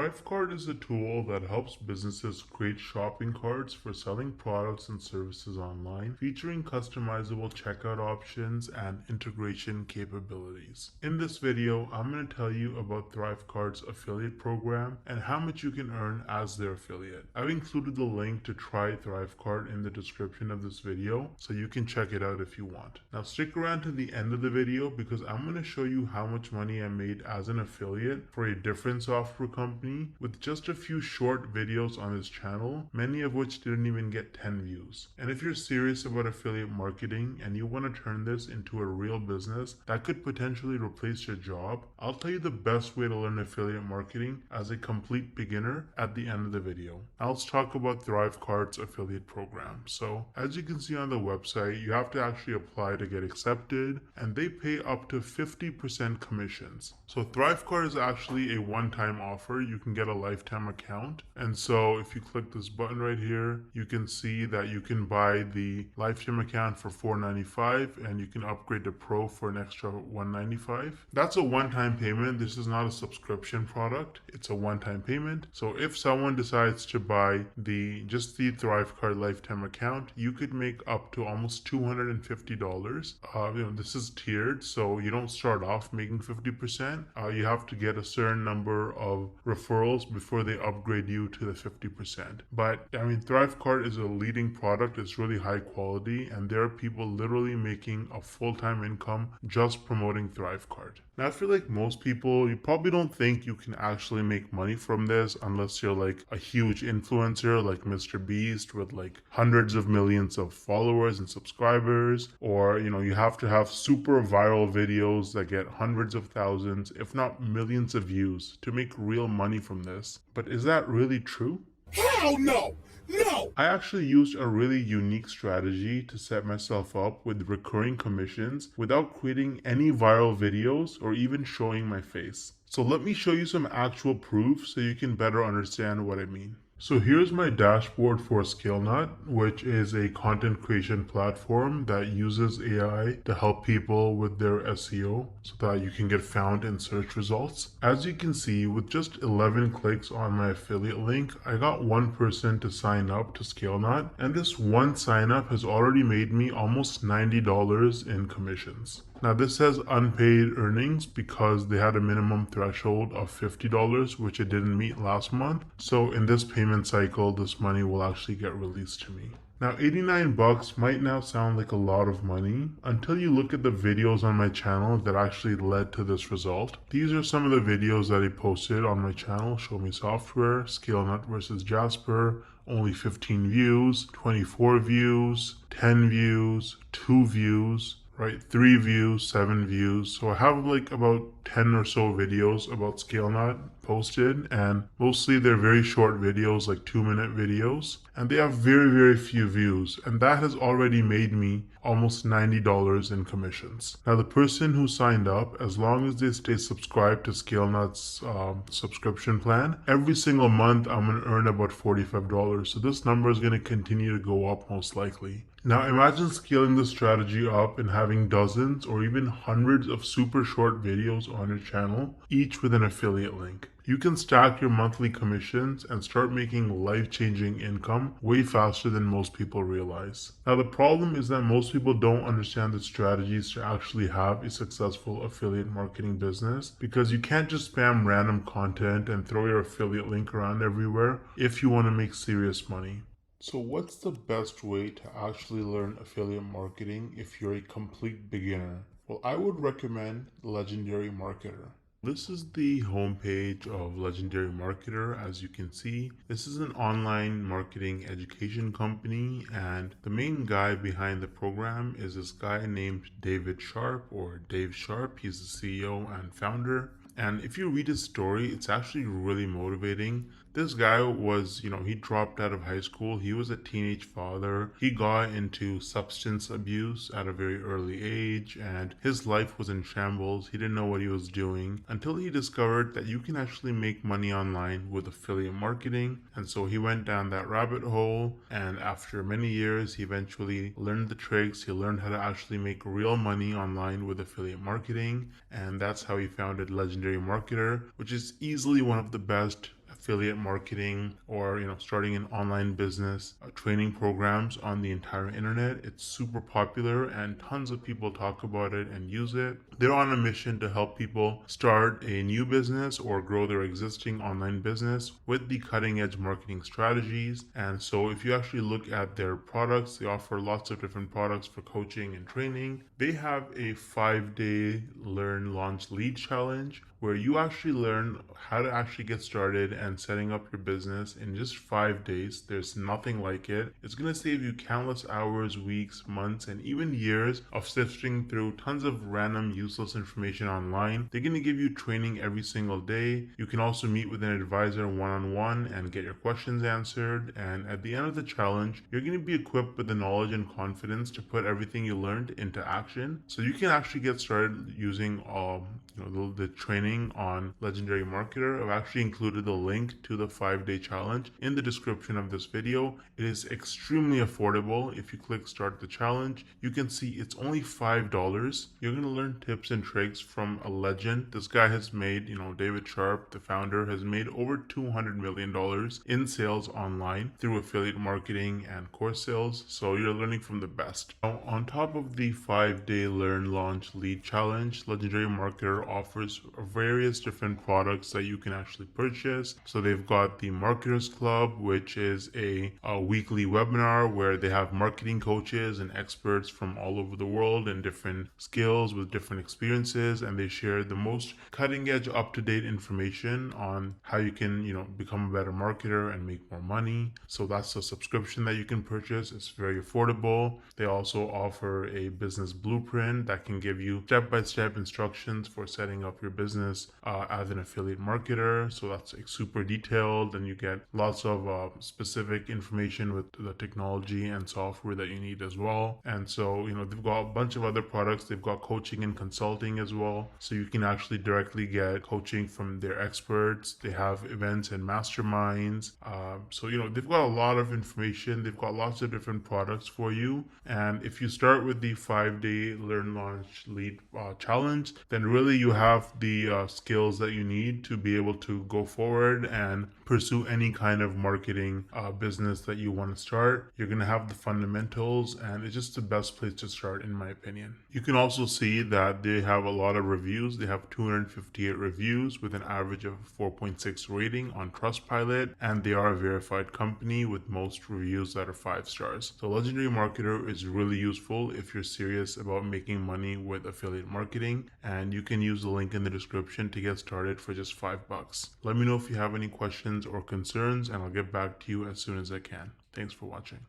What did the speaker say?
ThriveCart is a tool that helps businesses create shopping carts for selling products and services online, featuring customizable checkout options and integration capabilities. In this video, I'm going to tell you about ThriveCart's affiliate program and how much you can earn as their affiliate. I've included the link to try ThriveCart in the description of this video, so you can check it out if you want. Now stick around to the end of the video because I'm going to show you how much money I made as an affiliate for a different software company with just a few short videos on his channel, many of which didn't even get 10 views. And if you're serious about affiliate marketing and you want to turn this into a real business that could potentially replace your job, I'll tell you the best way to learn affiliate marketing as a complete beginner at the end of the video. Now let's talk about ThriveCart's affiliate program. So as you can see on the website, you have to actually apply to get accepted, and they pay up to 50% commissions. So ThriveCart is actually a one-time offer. You can get a lifetime account. And so if you click this button right here, you can see that you can buy the lifetime account for $4.95 and you can upgrade to Pro for an extra $195. That's a one-time payment. This is not a subscription product. It's a one-time payment. So if someone decides to buy just the ThriveCart lifetime account, you could make up to almost $250. This is tiered, so you don't start off making 50%. You have to get a certain number of referrals before they upgrade you to the 50%. But I mean, ThriveCart is a leading product. It's really high quality, and there are people literally making a full-time income just promoting ThriveCart. Now, I feel like most people, you probably don't think you can actually make money from this unless you're like a huge influencer like Mr. Beast with like hundreds of millions of followers and subscribers, or you have to have super viral videos that get hundreds of thousands, if not millions of views to make real money from this. But is that really true? Hell no! No! I actually used a really unique strategy to set myself up with recurring commissions without creating any viral videos or even showing my face. So let me show you some actual proof so you can better understand what I mean. So here's my dashboard for ScaleNut, which is a content creation platform that uses AI to help people with their SEO so that you can get found in search results. As you can see, with just 11 clicks on my affiliate link, I got one person to sign up to ScaleNut, and this one sign up has already made me almost $90 in commissions. Now this says unpaid earnings because they had a minimum threshold of $50, which it didn't meet last month. So in this payment cycle, this money will actually get released to me. Now 89 bucks might now sound like a lot of money until you look at the videos on my channel that actually led to this result. These are some of the videos that I posted on my channel: Show Me Software, ScaleNut versus Jasper, only 15 views, 24 views, 10 views, 2 views, right? 3 views, 7 views. So I have like about 10 or so videos about ScaleNut posted, and mostly they're very short videos, like 2-minute videos, and they have very, very few views, and that has already made me almost $90 in commissions. Now the person who signed up, as long as they stay subscribed to ScaleNut's subscription plan, every single month I'm going to earn about $45. So this number is going to continue to go up most likely. Now imagine scaling this strategy up and having dozens or even hundreds of super short videos on your channel, each with an affiliate link. You can stack your monthly commissions and start making life-changing income way faster than most people realize. Now the problem is that most people don't understand the strategies to actually have a successful affiliate marketing business, because you can't just spam random content and throw your affiliate link around everywhere if you want to make serious money. So what's the best way to actually learn affiliate marketing if you're a complete beginner? Well, I would recommend Legendary Marketer. This is the homepage of Legendary Marketer. As you can see, this is an online marketing education company, and the main guy behind the program is this guy named David Sharp, or Dave Sharp. He's the CEO and founder. And if you read his story, it's actually really motivating. This guy was, he dropped out of high school. He was a teenage father. He got into substance abuse at a very early age, and his life was in shambles. He didn't know what he was doing until he discovered that you can actually make money online with affiliate marketing. And so he went down that rabbit hole, and after many years, he eventually learned the tricks. He learned how to actually make real money online with affiliate marketing, and that's how he founded Legendary Marketer, which is easily one of the best affiliate marketing or starting an online business training programs on the entire internet. It's super popular and tons of people talk about it and use it. They're on a mission to help people start a new business or grow their existing online business with the cutting edge marketing strategies. And so if you actually look at their products, they offer lots of different products for coaching and training. They have a 5-day learn launch lead challenge where you actually learn how to actually get started and setting up your business in just 5 days. There's nothing like it. It's going to save you countless hours, weeks, months, and even years of sifting through tons of random useless information online. They're going to give you training every single day. You can also meet with an advisor one-on-one and get your questions answered. And at the end of the challenge, you're going to be equipped with the knowledge and confidence to put everything you learned into action. So you can actually get started using the training on Legendary Marketer. I've actually included the link to the 5-day challenge in the description of this video. It is extremely affordable. If you click start the challenge, you can see it's only $5. You're going to learn tips and tricks from a legend. This guy has made, David Sharp, the founder, has made over $200 million in sales online through affiliate marketing and course sales. So you're learning from the best. Now, on top of the 5-day learn launch lead challenge, Legendary Marketer offers various different products that you can actually purchase. So they've got the Marketers Club, which is a weekly webinar where they have marketing coaches and experts from all over the world and different skills with different experiences, and they share the most cutting edge, up to date information on how you can, become a better marketer and make more money. So that's a subscription that you can purchase. It's very affordable. They also offer a business blueprint that can give you step by step instructions for setting up your business as an affiliate marketer. So that's super detailed, and you get lots of specific information with the technology and software that you need as well. And so, they've got a bunch of other products. They've got coaching and consulting as well. So you can actually directly get coaching from their experts. They have events and masterminds. They've got a lot of information. They've got lots of different products for you. And if you start with the 5-day learn launch lead challenge, then really you have the skills that you need to be able to go forward and pursue any kind of marketing business that you want to start. You're going to have the fundamentals, and it's just the best place to start, in my opinion. You can also see that they have a lot of reviews. They have 258 reviews with an average of 4.6 rating on Trustpilot, and they are a verified company with most reviews that are 5 stars. So Legendary Marketer is really useful if you're serious about making money with affiliate marketing, and you can use the link in the description to get started for just $5. Let me know if you have any questions or concerns, and I'll get back to you as soon as I can. Thanks for watching.